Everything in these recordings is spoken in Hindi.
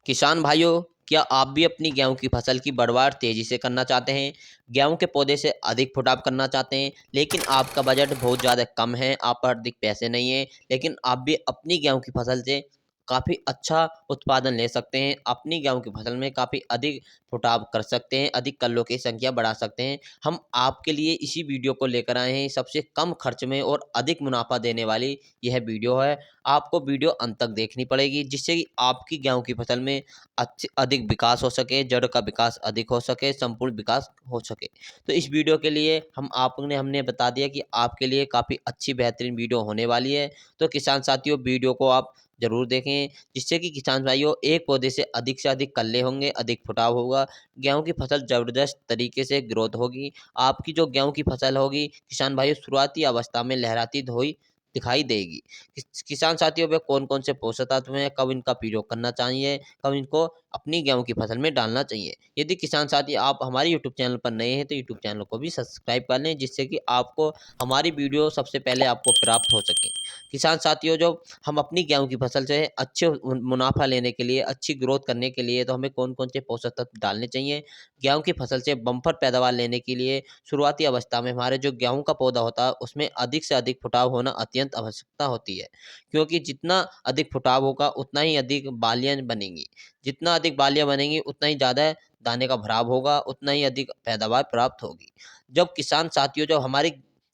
किसान भाइयों, क्या आप भी अपनी गेहूं की फसल की बढ़वार तेजी से करना चाहते हैं? गेहूं के पौधे से अधिक फुटाव करना चाहते हैं, लेकिन आपका बजट बहुत ज़्यादा कम है, आप पर अधिक पैसे नहीं हैं, लेकिन आप भी अपनी गेहूं की फसल से काफ़ी अच्छा उत्पादन ले सकते हैं, अपनी गेहूं की फसल में काफ़ी अधिक फुटाव कर सकते हैं, अधिक कल्लों की संख्या बढ़ा सकते हैं। हम आपके लिए इसी वीडियो को लेकर आए हैं। सबसे कम खर्च में और अधिक मुनाफा देने वाली यह वीडियो है। आपको वीडियो अंत तक देखनी पड़ेगी, जिससे कि आपकी गेहूं की फसल में अधिक विकास हो सके, जड़ का विकास अधिक हो सके, संपूर्ण विकास हो सके। तो इस वीडियो के लिए हमने बता दिया कि आपके लिए काफ़ी अच्छी बेहतरीन वीडियो होने वाली है। तो किसान साथियों, वीडियो को आप ज़रूर देखें, जिससे कि किसान भाइयों एक पौधे से अधिक कल्ले होंगे, अधिक फुटाव होगा, गेहूं की फसल ज़बरदस्त तरीके से ग्रोथ होगी। आपकी जो गेहूं की फसल होगी किसान भाइयों, शुरुआती अवस्था में लहराती हुई दिखाई देगी। किसान साथियों, में कौन कौन से पोषक तत्व हैं, कब इनका प्रयोग करना चाहिए, कब इनको अपनी गेहूं की फसल में डालना चाहिए। यदि किसान साथी आप हमारे यूट्यूब चैनल पर नए हैं तो यूट्यूब चैनल को भी सब्सक्राइब कर लें, जिससे कि आपको हमारी वीडियो सबसे पहले आपको प्राप्त हो सके। किसान साथियों, जो हम अपनी गेहूं की फसल से अच्छे मुनाफा लेने के लिए, अच्छी ग्रोथ करने के लिए, तो हमें कौन कौन से पोषक तत्व डालने चाहिए। गेहूं की फसल से बम्पर पैदावार लेने के लिए शुरुआती अवस्था में हमारे जो गेहूं का पौधा होता है उसमें अधिक से अधिक फुटाव होना अत्यंत आवश्यकता होती है, क्योंकि जितना अधिक फुटाव होगा उतना ही अधिक बालियां बनेंगी। जितना अधिक बालियां बनेंगी उतना ही ज़्यादा दाने का भराव होगा, उतना ही अधिक पैदावार प्राप्त होगी। जब किसान साथियों, जब हमारी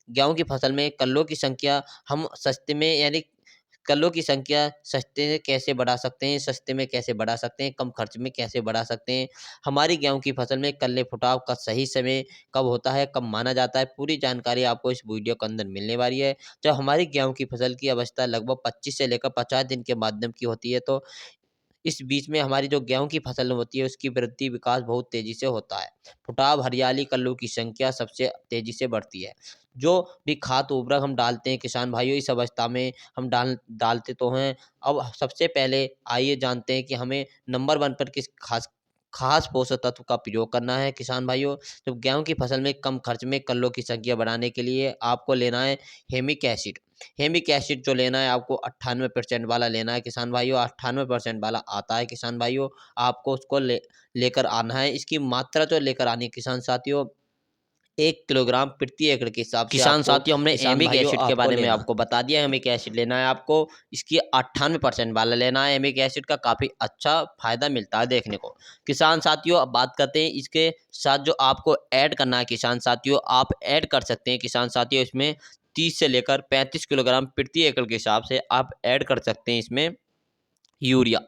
गेहूं की फसल में कल्लों की संख्या हम सस्ते में यानी कल्लों की संख्या सस्ते से कैसे बढ़ा सकते हैं, सस्ते में कैसे बढ़ा सकते हैं, कम खर्च में कैसे बढ़ा सकते हैं। हमारी गेहूं की फसल में कल्ले फुटाव का सही समय कब होता है, कब माना जाता है, पूरी जानकारी आपको इस वीडियो के अंदर मिलने वाली है। जब हमारी गेहूं की फसल की अवस्था लगभग 25 से लेकर 50 दिन के माध्यम की होती है, तो इस बीच में हमारी जो गेहूं की फसल होती है उसकी वृद्धि विकास बहुत तेजी से होता है। फुटाव, हरियाली, कल्लों की संख्या सबसे तेजी से बढ़ती है। जो भी खाद उर्वरक हम डालते हैं किसान भाइयों, इस अवस्था में हम डालते तो हैं। अब सबसे पहले आइए जानते हैं कि हमें नंबर 1 पर किस खास खास पोषक तत्व का प्रयोग करना है। किसान भाइयों, जब गेहूं की फसल में कम खर्च में कल्लों की संख्या बढ़ाने के लिए आपको लेना है हेमिक एसिड। हेमिक एसिड जो लेना है आपको 98% वाला लेना है किसान भाइयों। 98% वाला आता है किसान भाइयों, आपको उसको लेकर आना है। इसकी मात्रा जो लेकर आनी है किसान साथियों, 1 किलोग्राम प्रति एकड़ के हिसाब से किसान आपको साथियों, हमने किसान एमिक भाइयों एसिड के आपको बारे में लेना है। आपको बता दिया है। एमिक एसिड लेना है आपको, इसकी 98% वाला लेना है। एमिक एसिड का काफ़ी अच्छा फायदा मिलता है देखने को। किसान साथियों, अब बात करते हैं इसके साथ जो आपको ऐड करना है। किसान साथियों, आप ऐड कर सकते हैं किसान साथियों, इसमें 30 से लेकर 35 किलोग्राम प्रति एकड़ के हिसाब से आप ऐड कर सकते हैं इसमें यूरिया।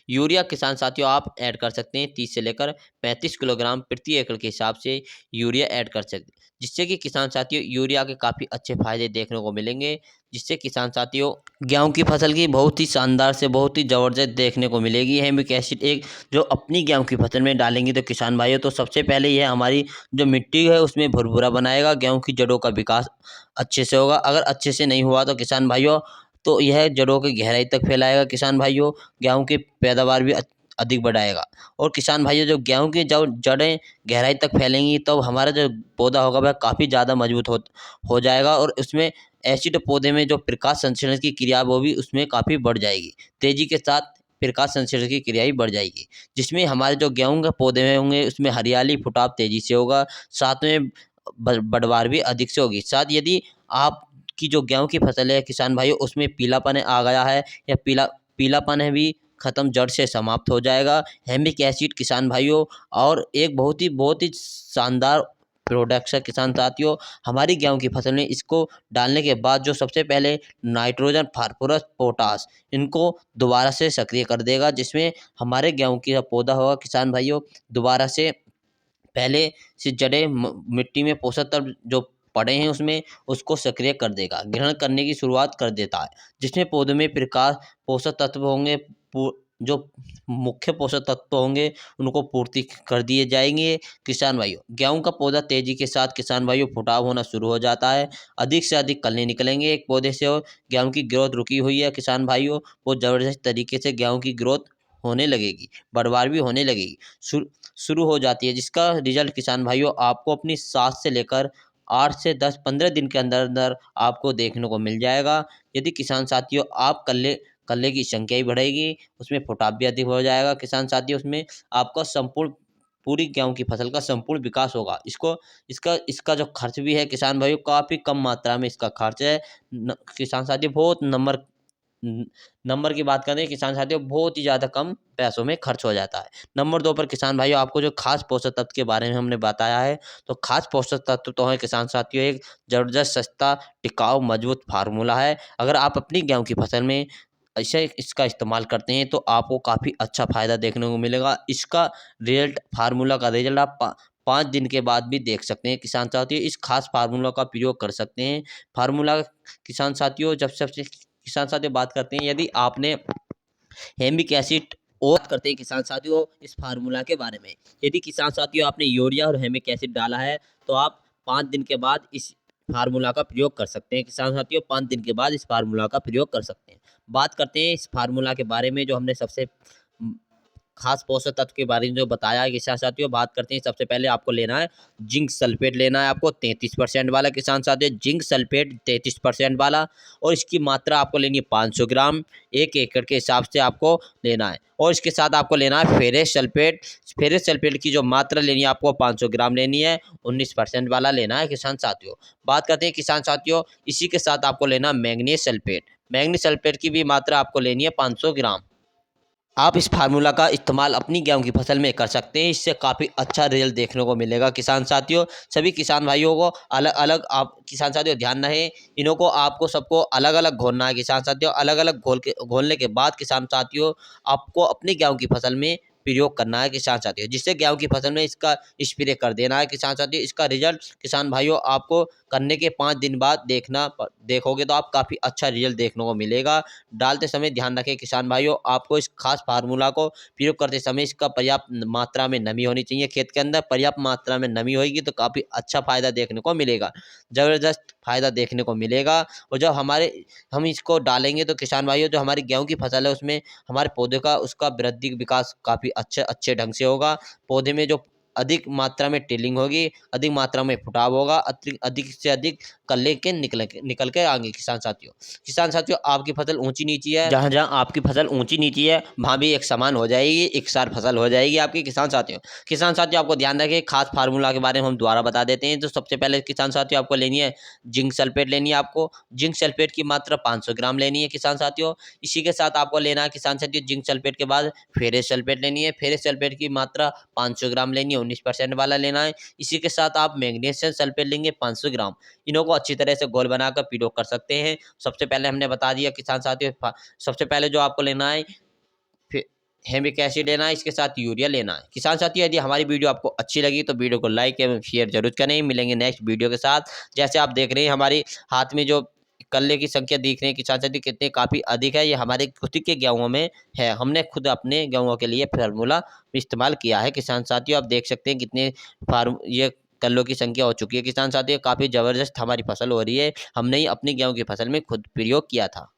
यूरिया किसान साथियों आप ऐड कर सकते हैं 30 से लेकर 35 किलोग्राम प्रति एकड़ के हिसाब से यूरिया ऐड कर सकते हैं, जिससे कि किसान साथियों यूरिया के काफ़ी अच्छे फायदे देखने को मिलेंगे। जिससे किसान साथियों गेहूं की फसल की बहुत ही शानदार से बहुत ही ज़बरदस्त देखने को मिलेगी। हेमिक एसिड एक जो अपनी गेहूं की फसल में डालेंगे तो किसान भाइयों, तो सबसे पहले यह हमारी जो मिट्टी है उसमें भुरभुरा बनाएगा, गेहूं की जड़ों का विकास अच्छे से होगा। अगर अच्छे से नहीं हुआ तो किसान भाइयों, तो यह जड़ों की गहराई तक फैलाएगा किसान भाइयों, गेहूं की पैदावार भी अधिक बढ़ाएगा। और किसान भाइयों, जो गेहूं की जब जड़ें गहराई तक फैलेंगी तब हमारा जो पौधा होगा वह काफ़ी ज़्यादा मजबूत हो जाएगा, और उसमें एसिड पौधे में जो प्रकाश संश्लेषण की क्रिया वो भी उसमें काफ़ी बढ़ जाएगी। तेजी के साथ प्रकाश संश्लेषण की क्रिया भी बढ़ जाएगी, जिसमें हमारे जो गेहूं के पौधे होंगे उसमें हरियाली, फुटाव तेजी से होगा, साथ में बढ़वार भी अधिक से होगी। साथ यदि आप की जो गेहूं की फसल है किसान भाइयों उसमें पीलापन आ गया है, या पीलापन है भी खत्म, जड़ से समाप्त हो जाएगा। हेमिक एसिड किसान भाइयों और एक बहुत ही शानदार प्रोडक्ट्स है किसान साथियों। हमारी गेहूं की फसल में इसको डालने के बाद जो सबसे पहले नाइट्रोजन, फास्फोरस, पोटास इनको दोबारा से सक्रिय कर देगा, जिसमें हमारे गेहूं की पौधा होगा किसान भाइयों दोबारा से पहले से जड़ें मिट्टी में पोषक तत्व जो पड़े हैं उसमें उसको सक्रिय कर देगा, ग्रहण करने की शुरुआत कर देता है, जिसमें पौधे में प्रकाश पोषक तत्व होंगे, जो मुख्य पोषक तत्व होंगे उनको पूर्ति कर दिए जाएंगे। किसान भाइयों, गेहूं का पौधा तेजी के साथ किसान भाइयों फुटाव होना शुरू हो जाता है, अधिक से अधिक कलने निकलेंगे एक पौधे से, और गेहूं की ग्रोथ रुकी हुई है किसान भाइयों वो ज़बरदस्त तरीके से गेहूं की ग्रोथ होने लगेगी, बढ़वार भी होने लगेगी, शुरू हो जाती है, जिसका रिजल्ट किसान भाइयों आपको अपनी 7 से लेकर 8 से 10 15 दिन के अंदर अंदर आपको देखने को मिल जाएगा। यदि किसान साथियों आप कल्ले की संख्या भी बढ़ेगी, उसमें फुटाव भी अधिक हो जाएगा किसान साथियों। उसमें आपका संपूर्ण पूरी गेहूँ की फसल का संपूर्ण विकास होगा। इसका इसका जो खर्च भी है किसान भाइयों, काफ़ी कम मात्रा में इसका खर्च है। किसान साथियों बहुत नंबर की बात करें किसान साथियों, बहुत ही ज़्यादा कम पैसों में खर्च हो जाता है। नंबर 2 पर किसान भाइयों आपको जो खास पोषक तत्व के बारे में हमने बताया है, तो खास पोषक तत्व तो है किसान साथियों एक ज़बरदस्त, सस्ता, टिकाऊ, मजबूत फार्मूला है। अगर आप अपनी गेहूँ की फसल में ऐसे इसका इस्तेमाल करते हैं तो आपको काफ़ी अच्छा फ़ायदा देखने को मिलेगा। इसका रिज़ल्ट, फार्मूला का रिज़ल्ट आप 5 दिन के बाद भी देख सकते हैं किसान साथियों। इस खास फार्मूला का प्रयोग कर सकते हैं। फार्मूला किसान साथियों, जब सबसे किसान साथियों बात करते हैं, यदि आपने हेमिक एसिड और करते हैं किसान साथियों इस फार्मूला के बारे में, यदि किसान साथियों आपने यूरिया और हेमिक एसिड डाला है तो आप 5 दिन के बाद इस फार्मूला का प्रयोग कर सकते हैं किसान साथियों। 5 दिन के बाद इस फार्मूला का प्रयोग कर सकते हैं। बात करते हैं इस फार्मूला के बारे में, जो हमने सबसे खास पोषक तत्व के बारे में जो बताया है किसान साथियों। बात करते हैं, सबसे पहले आपको लेना है जिंक सल्फेट, लेना है आपको 33% वाला किसान साथियों, जिंक सल्फेट 33% वाला, और इसकी मात्रा आपको लेनी है 500 ग्राम, 1 एकड़ के हिसाब से आपको लेना है। और इसके साथ आपको लेना है फेरस सल्फेट। फेरस सल्फेट की जो मात्रा लेनी है आपको 500 ग्राम लेनी है, 19% वाला लेना है किसान साथियों। बात करते हैं किसान साथियों, इसी के साथ आपको लेना है मैग्नीज सल्फेट। मैग्नीज सल्फेट की भी मात्रा आपको लेनी है 500 ग्राम। आप इस फार्मूला का इस्तेमाल अपनी गेहूं की फसल में कर सकते हैं। इससे काफ़ी अच्छा रिजल्ट देखने को मिलेगा किसान साथियों। सभी किसान भाइयों को अलग अलग, आप किसान साथियों ध्यान रहे, इन्हों को आपको सबको अलग अलग घोलना है किसान साथियों। अलग अलग घोलने के बाद किसान साथियों आपको अपनी गेहूं की फसल में प्रयोग करना है किसान साथियों, जिससे गेहूं की फसल में इसका स्प्रे कर देना है किसान साथियों। इसका रिजल्ट किसान भाइयों आपको करने के 5 दिन बाद देखोगे तो आप काफ़ी अच्छा रिजल्ट देखने को मिलेगा। डालते समय ध्यान रखें किसान भाइयों, आपको इस खास फार्मूला को प्रयोग करते समय इसका पर्याप्त मात्रा में नमी होनी चाहिए। खेत के अंदर पर्याप्त मात्रा में नमी होगी तो काफ़ी अच्छा फ़ायदा देखने को मिलेगा, ज़बरदस्त फ़ायदा देखने को मिलेगा। और जब हम इसको डालेंगे तो किसान भाइयों, जो हमारी गेहूं की फसल है उसमें हमारे पौधे का उसका वृद्धि विकास काफ़ी अच्छे अच्छे ढंग से होगा। पौधे में जो अधिक मात्रा में टिलिंग होगी, अधिक मात्रा में फुटाव होगा, अधिक से अधिक कल्ले के निकल के आएंगे किसान साथियों। किसान साथियों आपकी फसल ऊंची नीची है, जहाँ जहाँ आपकी फसल ऊंची नीची है वहाँ भी एक समान हो जाएगी, एक सार फसल हो जाएगी आपकी किसान साथियों। किसान साथियों आपको ध्यान रखें, खास फार्मूला के बारे में हम दोबारा बता देते हैं। तो सबसे पहले किसान साथियों आपको लेनी है जिंक सल्फेट, लेनी है आपको जिंक सल्फेट की मात्रा 500 ग्राम लेनी है किसान साथियों। इसी के साथ आपको लेना है किसान साथियों जिंक सल्फेट के बाद फेरस सल्फेट लेनी है। फेरस सल्फेट की मात्रा 500 ग्राम लेनी है, 19% वाला लेना है। इसी के साथ आप मैग्नीशियम सल्फेट लेंगे 500 ग्राम। इन्हों को अच्छी तरह से घोल बनाकर प्रयोग कर सकते हैं। सबसे पहले हमने बता दिया किसान साथियों, सबसे पहले जो आपको लेना है हेमिक एसिड लेना है, इसके साथ यूरिया लेना है किसान साथियों। यदि हमारी वीडियो आपको अच्छी लगी तो वीडियो को लाइक एवं शेयर जरूर करें। मिलेंगे नेक्स्ट वीडियो के साथ। जैसे आप देख रहे हैं हमारे हाथ में जो कल्ले की संख्या दिख रही है किसान साथियों कितने काफ़ी अधिक है, ये हमारे खुद के गेहूं में है। हमने खुद अपने गेहूं के लिए फार्मूला इस्तेमाल किया है किसान साथियों। आप देख सकते हैं कितने ये कल्लों की संख्या हो चुकी है किसान साथियों। काफ़ी ज़बरदस्त हमारी फसल हो रही है, हमने ही अपनी गेहूं की फसल में खुद प्रयोग किया था।